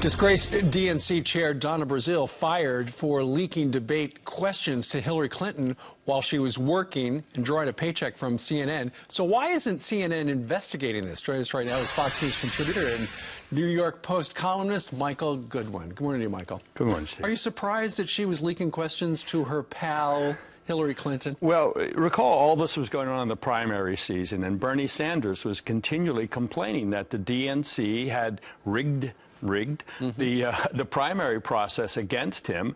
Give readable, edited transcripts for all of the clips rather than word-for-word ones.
Disgraced DNC Chair Donna Brazile fired for leaking debate questions to Hillary Clinton while she was working and drawing a paycheck from CNN. So why isn't CNN investigating this? Joining us right now is Fox News contributor and New York Post columnist Michael Goodwin. Good morning to you, Michael. Good morning, Steve. Are you surprised that she was leaking questions to her pal Hillary Clinton? Well, recall all this was going on in the primary season, and Bernie Sanders was continually complaining that the DNC had rigged the primary process against him.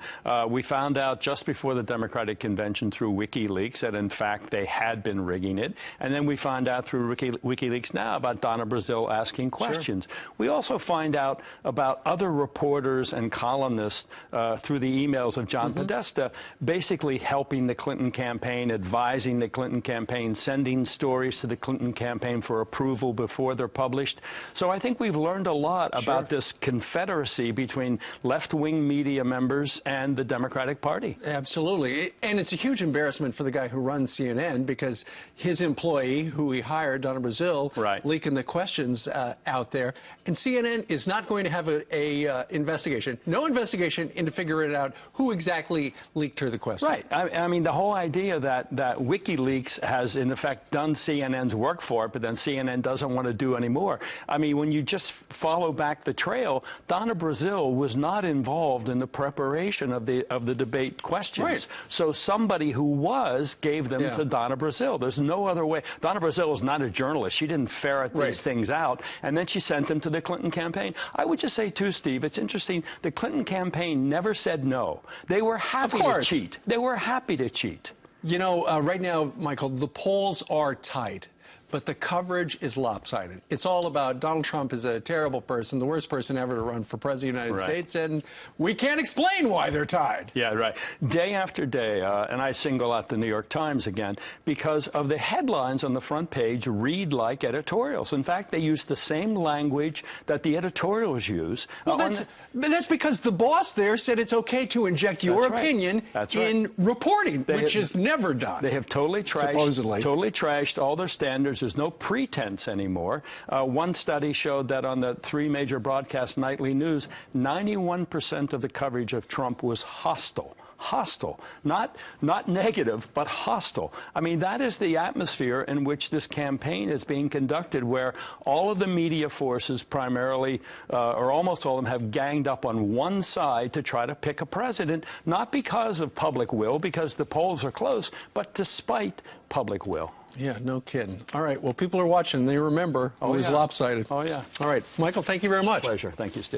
We found out just before the Democratic convention through WikiLeaks that, in fact, they had been rigging it. And then we find out through WikiLeaks now about Donna Brazile asking questions. Sure. We also find out about other reporters and columnists through the emails of John Podesta, basically helping the Clinton campaign, advising the Clinton campaign, sending stories to the Clinton campaign for approval before they're published. So I think we've learned a lot about this confederacy between left-wing media members and the Democratic Party. Absolutely. And it's a huge embarrassment for the guy who runs CNN, because his employee, who he hired, Donna Brazile, leaking the questions out there. And CNN is not going to have a investigation, no investigation into figuring out who exactly leaked her the question. Right. I mean, the whole idea that WikiLeaks has, in effect, done CNN's work for it, but then CNN doesn't want to do any more. I mean, when you just follow back the trail, Donna Brazile was not involved in the preparation of the debate questions. Right. So somebody who was gave them to Donna Brazile. There's no other way. Donna Brazile is not a journalist. She didn't ferret these things out, and then she sent them to the Clinton campaign. I would just say, too, Steve, it's interesting, the Clinton campaign never said no. They were happy to cheat. They were happy to cheat. You know, right now, Michael, the polls are tight, but the coverage is lopsided. It's all about Donald Trump is a terrible person, the worst person ever to run for president of the United States, and we can't explain why they're tied. Yeah, right. Day after day, and I single out the New York Times again, because of the headlines on the front page read like editorials. In fact, they use the same language that the editorials use. Well, that's because the boss there said it's okay to inject your opinion in reporting, which is never done. They have totally trashed all their standards. There's no pretense anymore. One study showed that on the three major broadcast nightly news, 91% of the coverage of Trump was hostile. Hostile. Not negative, but hostile. I mean, that is the atmosphere in which this campaign is being conducted, where all of the media forces primarily, or almost all of them, have ganged up on one side to try to pick a president, not because of public will, because the polls are close, but despite public will. Yeah, no kidding. All right, well, people are watching. They remember, always lopsided. Oh, yeah. All right, Michael, thank you very much. Pleasure. Thank you, Steve.